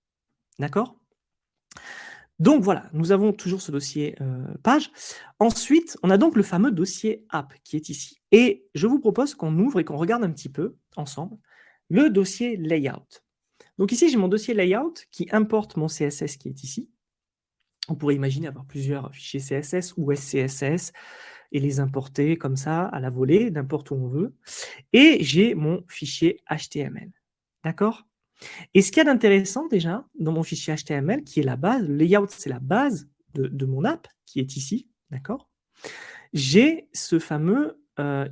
Speaker 2: D'accord? Donc voilà, nous avons toujours ce dossier page. Ensuite, on a donc le fameux dossier app qui est ici. Et je vous propose qu'on ouvre et qu'on regarde un petit peu ensemble le dossier layout. Donc ici, j'ai mon dossier layout qui importe mon CSS qui est ici. On pourrait imaginer avoir plusieurs fichiers CSS ou SCSS et les importer comme ça à la volée, n'importe où on veut. Et j'ai mon fichier HTML. D'accord? Et ce qu'il y a d'intéressant déjà dans mon fichier HTML, qui est la base, le layout, c'est la base de mon app, qui est ici, d'accord? J'ai ce fameux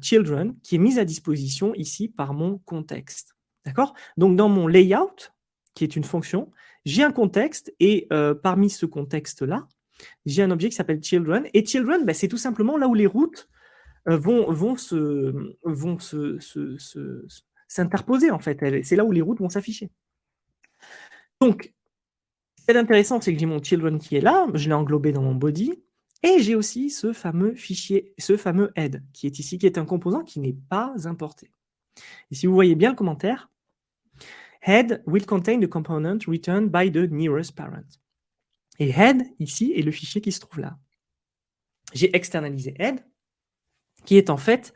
Speaker 2: children qui est mis à disposition ici par mon contexte, d'accord? Donc dans mon layout, qui est une fonction, j'ai un contexte et parmi ce contexte-là, j'ai un objet qui s'appelle children. Et children, ben, c'est tout simplement là où les routes vont s'interposer en fait. C'est là où les routes vont s'afficher. Donc, ce qui est intéressant, c'est que j'ai mon children qui est là, je l'ai englobé dans mon body, et j'ai aussi ce fameux fichier, ce fameux head qui est ici, qui est un composant qui n'est pas importé. Et si vous voyez bien le commentaire, head will contain the component returned by the nearest parent. Et head, ici, est le fichier qui se trouve là. J'ai externalisé head, qui est en fait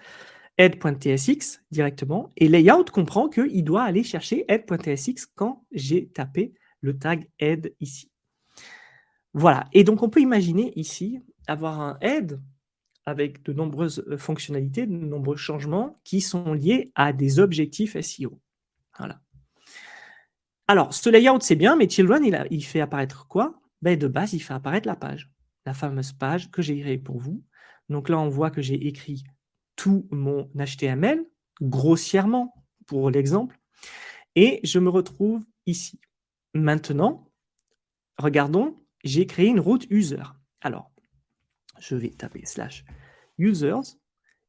Speaker 2: head.tsx directement, et layout comprend qu'il doit aller chercher head.tsx quand j'ai tapé le tag head ici. Voilà, et donc on peut imaginer ici avoir un head avec de nombreuses fonctionnalités, de nombreux changements qui sont liés à des objectifs SEO. Voilà. Alors, ce layout, c'est bien, mais Children, il fait apparaître quoi? Ben, de base, il fait apparaître la page, la fameuse page que j'ai créée pour vous. Donc là, on voit que j'ai écrit tout mon HTML, grossièrement, pour l'exemple, et je me retrouve ici. Maintenant, regardons, j'ai créé une route user. Alors, je vais taper /users,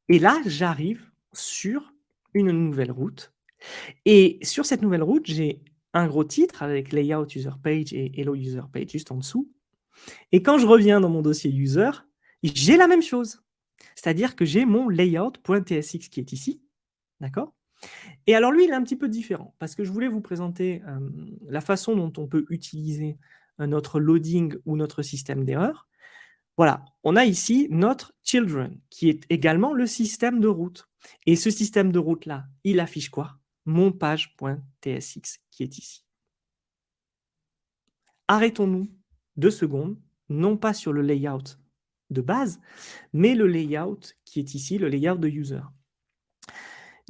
Speaker 2: et là, j'arrive sur une nouvelle route. Et sur cette nouvelle route, j'ai un gros titre avec layout user page et hello user page juste en dessous. Et quand je reviens dans mon dossier user, j'ai la même chose. C'est-à-dire que j'ai mon layout.tsx qui est ici. D'accord? Et alors lui, il est un petit peu différent parce que je voulais vous présenter la façon dont on peut utiliser notre loading ou notre système d'erreur. Voilà, on a ici notre children, qui est également le système de route. Et ce système de route-là, il affiche quoi? Mon page.tsx, qui est ici. Arrêtons-nous 2 secondes, non pas sur le layout de base, mais le layout qui est ici, le layout de user.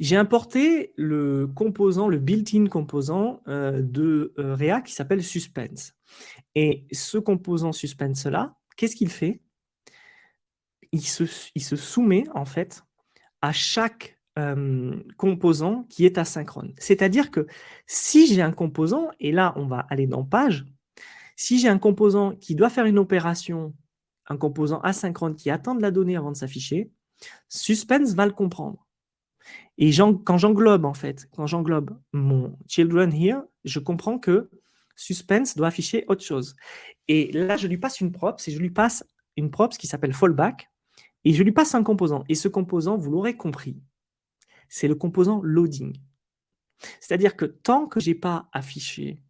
Speaker 2: J'ai importé le composant, le built-in composant de React qui s'appelle Suspense. Et ce composant Suspense-là, qu'est-ce qu'il fait? Il se soumet en fait à chaque composant qui est asynchrone. C'est-à-dire que si j'ai un composant, et là on va aller dans page, si j'ai un composant qui doit faire une opération, un composant asynchrone qui attend de la donnée avant de s'afficher, Suspense va le comprendre. Et quand j'englobe en fait, quand j'englobe mon children here, je comprends que Suspense doit afficher autre chose. Et là, je lui passe une props, et je lui passe une props qui s'appelle fallback, et je lui passe un composant. Et ce composant, vous l'aurez compris, c'est le composant loading. C'est-à-dire que tant que je n'ai pas affiché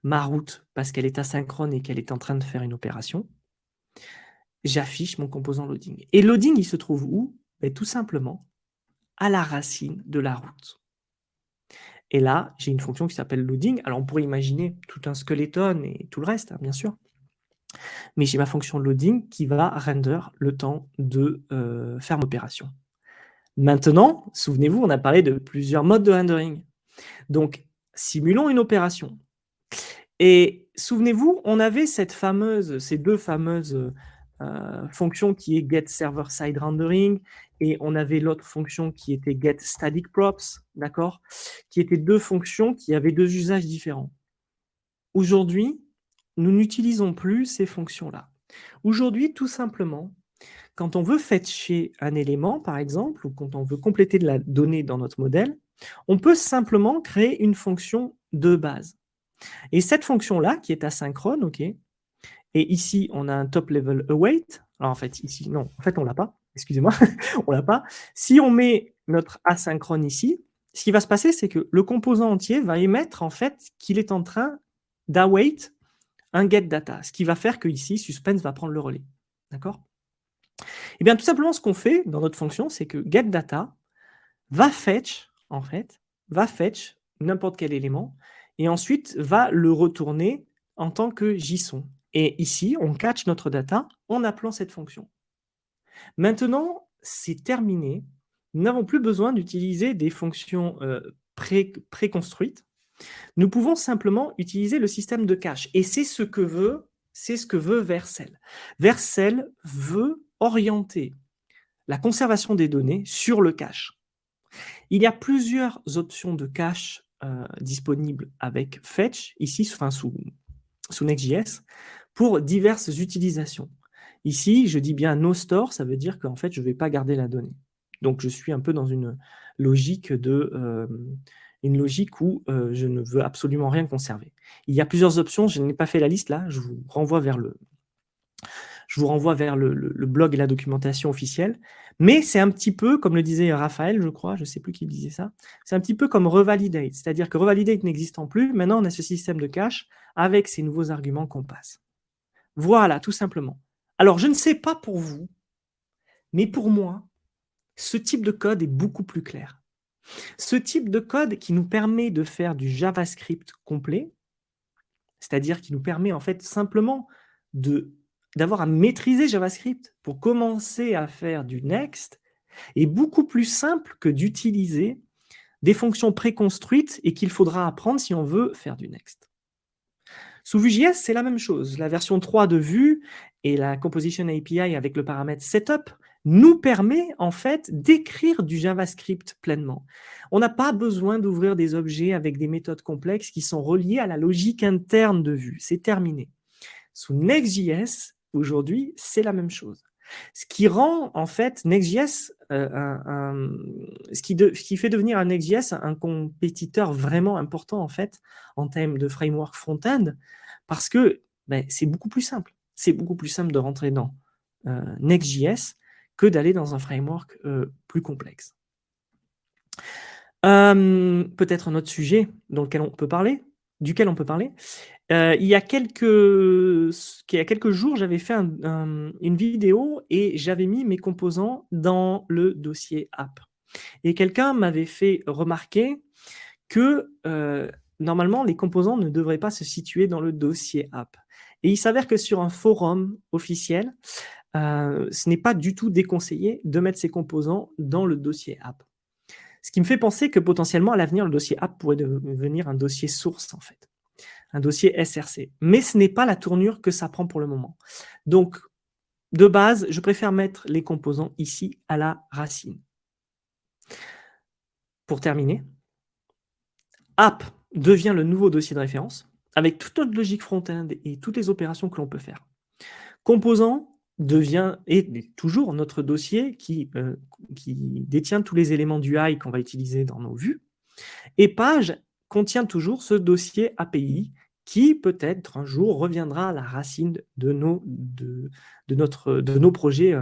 Speaker 2: ma route parce qu'elle est asynchrone et qu'elle est en train de faire une opération, j'affiche mon composant loading. Et loading, il se trouve où? Ben, tout simplement à la racine de la route. Et là, j'ai une fonction qui s'appelle loading. Alors, on pourrait imaginer tout un skeleton et tout le reste, hein, bien sûr. Mais j'ai ma fonction loading qui va render le temps de faire l'opération. Maintenant, souvenez-vous, on a parlé de plusieurs modes de rendering. Donc, simulons une opération. Et souvenez-vous, on avait ces deux fameuses fonctions qui est get server side rendering, et on avait l'autre fonction qui était get static props, d'accord, qui étaient deux fonctions qui avaient deux usages différents. Aujourd'hui, nous n'utilisons plus ces fonctions-là. Aujourd'hui, tout simplement, quand on veut fetcher un élément, par exemple, ou quand on veut compléter de la donnée dans notre modèle, on peut simplement créer une fonction de base. Et cette fonction-là, qui est asynchrone, ok, et ici, on a un top level await. Alors, en fait, ici, non, en fait, on ne l'a pas. Excusez-moi, on ne l'a pas. Si on met notre asynchrone ici, ce qui va se passer, c'est que le composant entier va émettre, en fait, qu'il est en train d'await un get data, ce qui va faire que ici, suspense va prendre le relais. D'accord? Et bien, tout simplement, ce qu'on fait dans notre fonction, c'est que get data va fetch, en fait, va fetch n'importe quel élément et ensuite va le retourner en tant que JSON. Et ici, on catch notre data en appelant cette fonction. Maintenant, c'est terminé. Nous n'avons plus besoin d'utiliser des fonctions préconstruites. Nous pouvons simplement utiliser le système de cache. Et c'est ce que veut Vercel. Vercel veut orienter la conservation des données sur le cache. Il y a plusieurs options de cache disponibles avec Fetch, ici sous Next.js, pour diverses utilisations. Ici, je dis bien no store, ça veut dire qu'en fait, je ne vais pas garder la donnée. Donc, je suis un peu dans une logique où je ne veux absolument rien conserver. Il y a plusieurs options, je n'ai pas fait la liste là, je vous renvoie vers le blog et la documentation officielle. Mais c'est un petit peu, comme le disait Raphaël, je crois, je ne sais plus qui disait ça, c'est un petit peu comme Revalidate, c'est-à-dire que Revalidate n'existant plus, maintenant on a ce système de cache avec ces nouveaux arguments qu'on passe. Voilà, tout simplement. Alors, je ne sais pas pour vous, mais pour moi, ce type de code est beaucoup plus clair. Ce type de code qui nous permet de faire du JavaScript complet, c'est-à-dire qui nous permet en fait simplement d'avoir à maîtriser JavaScript pour commencer à faire du Next, est beaucoup plus simple que d'utiliser des fonctions préconstruites et qu'il faudra apprendre si on veut faire du Next. Sous Vue.js, c'est la même chose. La version 3 de Vue et la Composition API avec le paramètre Setup nous permet en fait d'écrire du JavaScript pleinement. On n'a pas besoin d'ouvrir des objets avec des méthodes complexes qui sont reliées à la logique interne de Vue. C'est terminé. Sous Next.js, aujourd'hui, c'est la même chose. Ce qui rend en fait Next.js, ce qui fait devenir un Next.js un compétiteur vraiment important en fait en termes de framework front-end, parce que c'est beaucoup plus simple. C'est beaucoup plus simple de rentrer dans Next.js que d'aller dans un framework plus complexe. Peut-être un autre sujet duquel on peut parler. Il y a quelques jours, j'avais fait une vidéo et j'avais mis mes composants dans le dossier app. Et quelqu'un m'avait fait remarquer que normalement, les composants ne devraient pas se situer dans le dossier app. Et il s'avère que sur un forum officiel, ce n'est pas du tout déconseillé de mettre ces composants dans le dossier app. Ce qui me fait penser que potentiellement, à l'avenir, le dossier app pourrait devenir un dossier source, en fait. Un dossier SRC. Mais ce n'est pas la tournure que ça prend pour le moment. Donc, de base, je préfère mettre les composants ici à la racine. Pour terminer, app devient le nouveau dossier de référence avec toute notre logique front-end et toutes les opérations que l'on peut faire. Composant est toujours notre dossier qui détient tous les éléments du UI qu'on va utiliser dans nos vues. Et page contient toujours ce dossier API qui peut-être un jour reviendra à la racine de nos projets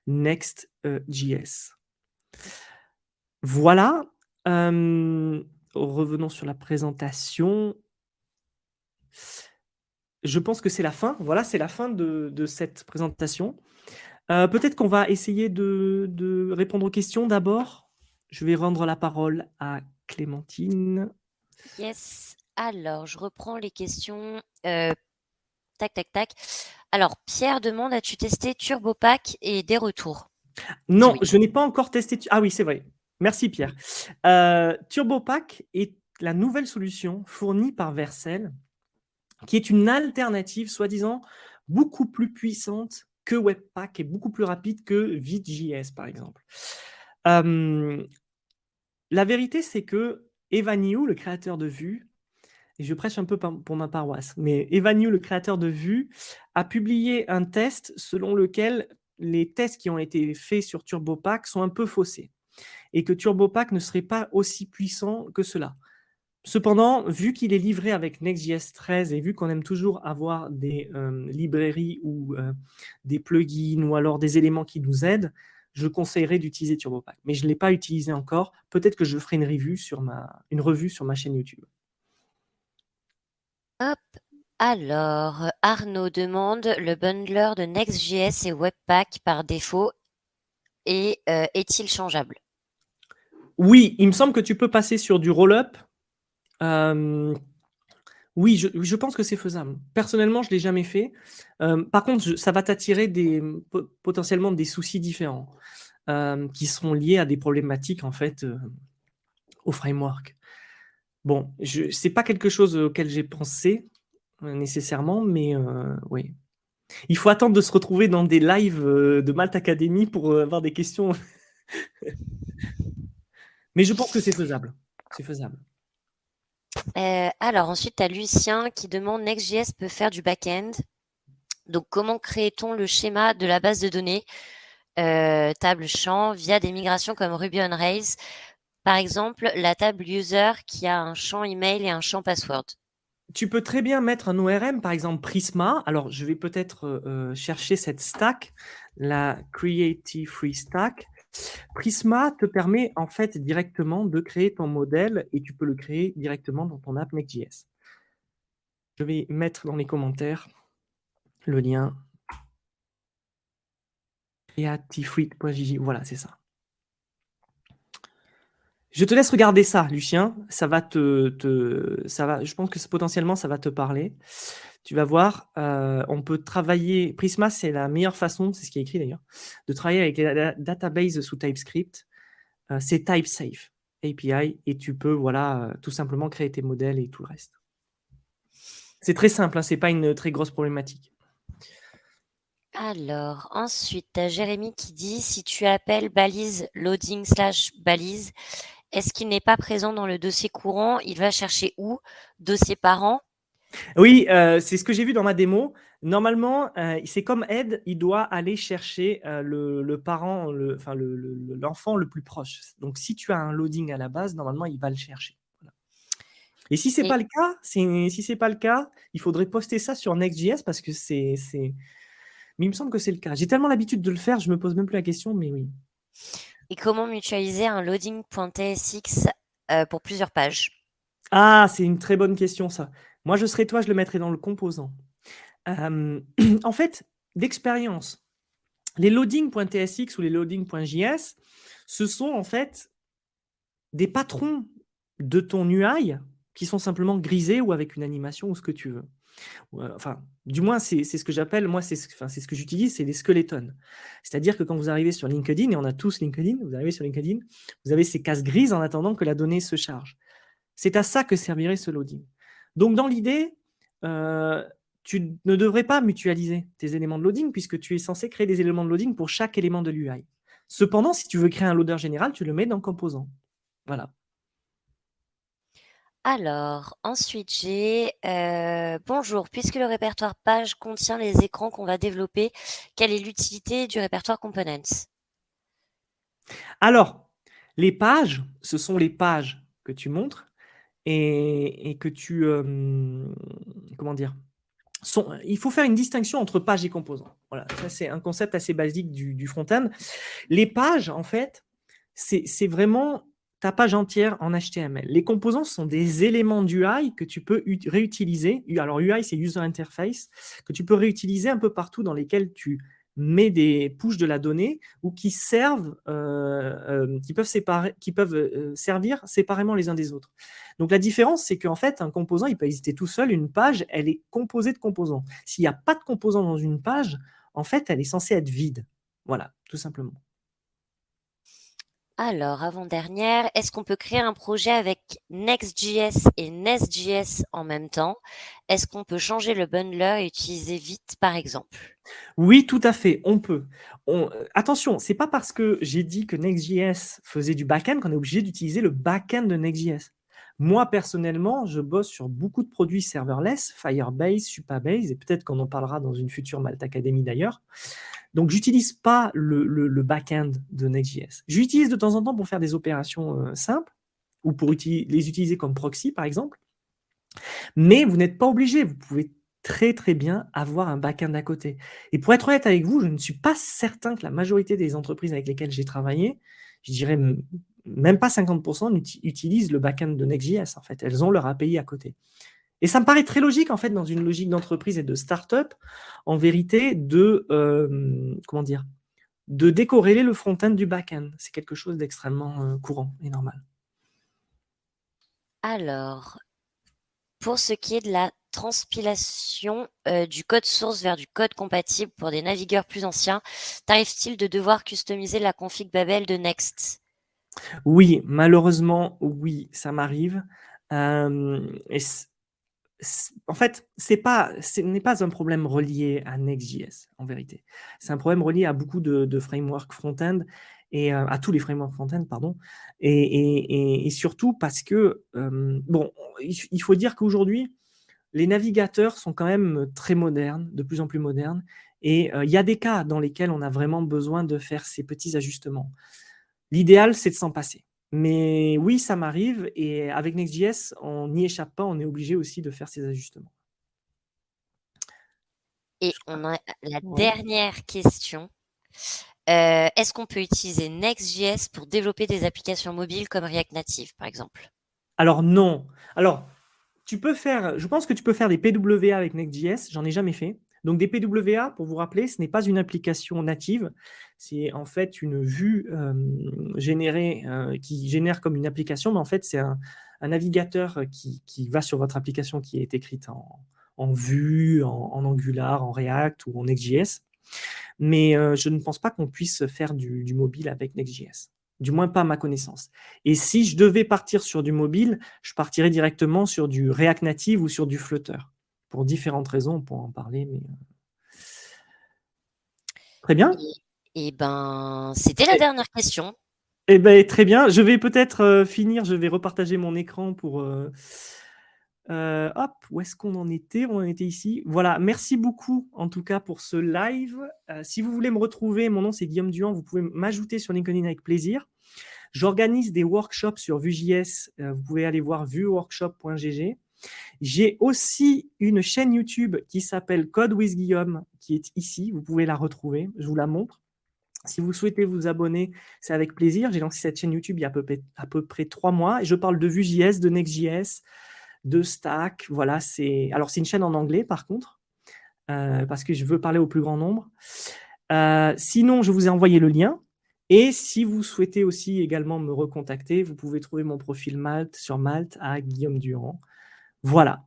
Speaker 2: Next.js. Voilà. Revenons sur la présentation. Je pense que c'est la fin. Voilà, c'est la fin de cette présentation. Peut-être qu'on va essayer de répondre aux questions d'abord. Je vais rendre la parole à Clémentine.
Speaker 1: Yes. Alors, je reprends les questions. Tac, tac, tac. Alors, Pierre demande, as-tu testé TurboPack et des retours?
Speaker 2: Non,
Speaker 1: Oui.
Speaker 2: je n'ai pas encore testé. Ah oui, c'est vrai. Merci Pierre. TurboPack est la nouvelle solution fournie par Vercel, qui est une alternative, soi-disant, beaucoup plus puissante que Webpack et beaucoup plus rapide que Vue.js, par exemple. La vérité, c'est que Evan You, le créateur de Vue, et je prêche un peu pour ma paroisse, mais Evan You, le créateur de Vue, a publié un test selon lequel les tests qui ont été faits sur TurboPack sont un peu faussés et que TurboPack ne serait pas aussi puissant que cela. Cependant, vu qu'il est livré avec Next.js 13 et vu qu'on aime toujours avoir des librairies ou des plugins ou alors des éléments qui nous aident, je conseillerais d'utiliser TurboPack. Mais je ne l'ai pas utilisé encore. Peut-être que je ferai une revue sur ma chaîne YouTube.
Speaker 1: Hop. Alors, Arnaud demande le bundler de Next.js et Webpack par défaut et est-il changeable?
Speaker 2: Oui, il me semble que tu peux passer sur du roll-up. Oui, je pense que c'est faisable. Personnellement, je ne l'ai jamais fait. Par contre, ça va t'attirer potentiellement des soucis différents qui seront liés à des problématiques en fait au framework. Bon, c'est pas quelque chose auquel j'ai pensé nécessairement, mais oui. Il faut attendre de se retrouver dans des lives de Malte Academy pour avoir des questions. Mais je pense que c'est faisable. C'est faisable.
Speaker 1: Alors ensuite, tu as Lucien qui demande Next.js peut faire du back-end. Donc, comment crée-t-on le schéma de la base de données table champ via des migrations comme Ruby on Rails? Par exemple, la table user qui a un champ email et un champ password.
Speaker 2: Tu peux très bien mettre un ORM, par exemple Prisma. Alors, je vais peut-être chercher cette stack, la Creative Free Stack. Prisma te permet en fait directement de créer ton modèle et tu peux le créer directement dans ton app Next.js. Je vais mettre dans les commentaires le lien creativefree.js. Voilà, c'est ça. Je te laisse regarder ça, Lucien. Ça va ça va, je pense que potentiellement, ça va te parler. Tu vas voir, on peut travailler. Prisma, c'est la meilleure façon, c'est ce qui est écrit d'ailleurs, de travailler avec les databases sous TypeScript. C'est TypeSafe API et tu peux voilà, tout simplement créer tes modèles et tout le reste. C'est très simple, hein, c'est pas une très grosse problématique.
Speaker 1: Alors, ensuite, tu as Jérémy qui dit si tu appelles balise loading / balise, est-ce qu'il n'est pas présent dans le dossier courant? Il va chercher où? Dossier parent?
Speaker 2: Oui, c'est ce que j'ai vu dans ma démo. Normalement, c'est comme Ed, il doit aller chercher le parent, enfin l'enfant le plus proche. Donc, si tu as un loading à la base, normalement, il va le chercher. Voilà. Et si c'est
Speaker 1: Et,
Speaker 2: pas le cas, si c'est pas le cas, il faudrait poster ça sur Next.js parce que mais il me semble que c'est le cas. J'ai tellement l'habitude de le faire, je me pose même plus la question, mais oui.
Speaker 1: et comment mutualiser un loading.tsx pour plusieurs pages?
Speaker 2: Ah, c'est une très bonne question, ça. Moi, je serais toi, je le mettrais dans le composant. En fait, d'expérience, les loading.tsx ou les loading.js, ce sont en fait des patrons de ton UI qui sont simplement grisés ou avec une animation ou ce que tu veux. Enfin, du moins, c'est ce que j'appelle, moi, c'est ce que j'utilise, c'est des skeletons. C'est-à-dire que quand vous arrivez sur LinkedIn, et on a tous LinkedIn, vous arrivez sur LinkedIn, vous avez ces cases grises en attendant que la donnée se charge. C'est à ça que servirait ce loading. Donc, dans l'idée, tu ne devrais pas mutualiser tes éléments de loading puisque tu es censé créer des éléments de loading pour chaque élément de l'UI. Cependant, si tu veux créer un loader général, tu le mets dans composant. Voilà.
Speaker 1: Alors, ensuite, j'ai bonjour, puisque le répertoire page contient les écrans qu'on va développer, quelle est l'utilité du répertoire components?
Speaker 2: Alors, les pages, ce sont les pages que tu montres et que tu, comment dire? Il faut faire une distinction entre pages et composants. Voilà, ça c'est un concept assez basique du front-end. Les pages, en fait, c'est vraiment ta page entière en HTML. Les composants sont des éléments d'UI que tu peux réutiliser. Alors UI, c'est User Interface, que tu peux réutiliser un peu partout dans lesquels tu mets des pushes de la donnée ou qui servent, qui peuvent servir séparément les uns des autres. Donc la différence, c'est qu'en fait, un composant, il peut exister tout seul. Une page, elle est composée de composants. S'il n'y a pas de composants dans une page, en fait, elle est censée être vide. Voilà, tout simplement.
Speaker 1: Alors, avant-dernière, est-ce qu'on peut créer un projet avec Next.js et Nest.js en même temps? Est-ce qu'on peut changer le bundler et utiliser vite, par exemple?
Speaker 2: Oui, tout à fait, on peut. Attention, c'est pas parce que j'ai dit que Next.js faisait du back-end qu'on est obligé d'utiliser le back-end de Next.js. Moi, personnellement, je bosse sur beaucoup de produits serverless, Firebase, Supabase, et peut-être qu'on en parlera dans une future Malte Academy d'ailleurs. Donc, j'utilise pas le back-end de Next.js. J'utilise de temps en temps pour faire des opérations simples ou pour les utiliser comme proxy, par exemple. Mais vous n'êtes pas obligé, vous pouvez très très bien avoir un back-end à côté. Et pour être honnête avec vous, je ne suis pas certain que la majorité des entreprises avec lesquelles j'ai travaillé, je dirais même pas 50%, utilisent le back-end de Next.js en fait. Elles ont leur API à côté. Et ça me paraît très logique, en fait, dans une logique d'entreprise et de start-up, en vérité, comment dire, de décorréler le front-end du back-end. C'est quelque chose d'extrêmement courant et normal.
Speaker 1: Alors, pour ce qui est de la transpilation du code source vers du code compatible pour des navigueurs plus anciens, t'arrive-t-il de devoir customiser la config Babel de Next?
Speaker 2: Oui, malheureusement, oui, ça m'arrive. Et en fait, ce n'est pas un problème relié à Next.js, en vérité. C'est un problème relié à beaucoup de frameworks front-end et à tous les frameworks front-end, pardon. Et surtout parce que, bon, il faut dire qu'aujourd'hui, les navigateurs sont quand même très modernes, de plus en plus modernes. Et il y a des cas dans lesquels on a vraiment besoin de faire ces petits ajustements. L'idéal, c'est de s'en passer. Mais oui, ça m'arrive et avec Next.js, on n'y échappe pas, on est obligé aussi de faire ces ajustements.
Speaker 1: Et on a la
Speaker 2: Ouais.
Speaker 1: dernière question. Est-ce qu'on peut utiliser Next.js pour développer des applications mobiles comme React Native, par exemple?
Speaker 2: Alors non. Alors, je pense que tu peux faire des PWA avec Next.js, j'en ai jamais fait. Donc des PWA, pour vous rappeler, ce n'est pas une application native, c'est en fait une vue générée qui génère comme une application, mais en fait c'est un navigateur qui va sur votre application qui est écrite en Vue, en Angular, en React ou en Next.js. Mais je ne pense pas qu'on puisse faire du mobile avec Next.js. Du moins pas à ma connaissance. Et si je devais partir sur du mobile, je partirais directement sur du React Native ou sur du Flutter. Pour différentes raisons, on pourra en parler, mais très bien.
Speaker 1: Et ben, c'était la
Speaker 2: Eh
Speaker 1: dernière question.
Speaker 2: eh ben, très bien. Je vais peut-être finir, je vais repartager mon écran pour... hop, où est-ce qu'on en était? On en était ici. Voilà, merci beaucoup en tout cas pour ce live. Si vous voulez me retrouver, mon nom c'est Guillaume Duhan, vous pouvez m'ajouter sur LinkedIn avec plaisir. J'organise des workshops sur Vue.js. Vous pouvez aller voir vueworkshop.gg. J'ai aussi une chaîne YouTube qui s'appelle Code with Guillaume, qui est ici. Vous pouvez la retrouver. Je vous la montre. Si vous souhaitez vous abonner, c'est avec plaisir. J'ai lancé cette chaîne YouTube il y a à peu près 3 mois et je parle de Vue.js, de Next.js, de Stack. Voilà, alors c'est une chaîne en anglais par contre, parce que je veux parler au plus grand nombre. Sinon, je vous ai envoyé le lien. Et si vous souhaitez aussi également me recontacter, vous pouvez trouver mon profil Malte sur Malte à Guillaume Durand. Voilà.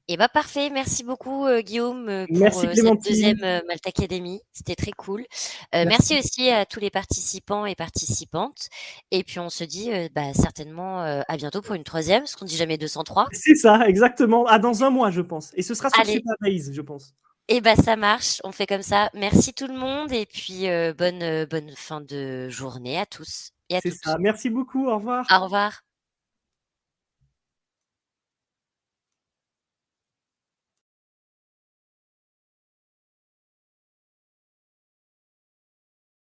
Speaker 1: Et bah parfait, merci beaucoup Guillaume pour
Speaker 2: Merci
Speaker 1: cette deuxième
Speaker 2: Clémentine.
Speaker 1: Malte Academy, c'était très cool. Merci
Speaker 2: Merci.
Speaker 1: aussi à tous les participants et participantes. Et puis on se dit certainement à bientôt pour une troisième, parce qu'on dit jamais 203.
Speaker 2: C'est ça, exactement. Ah, dans un mois, je pense. Et ce sera sur
Speaker 1: Allez,
Speaker 2: Supabase, je pense.
Speaker 1: et bah ça marche, on fait comme ça. Merci tout le monde et puis bonne fin de journée à tous et à
Speaker 2: C'est
Speaker 1: toutes.
Speaker 2: ça. Merci beaucoup. Au revoir.
Speaker 1: Au revoir.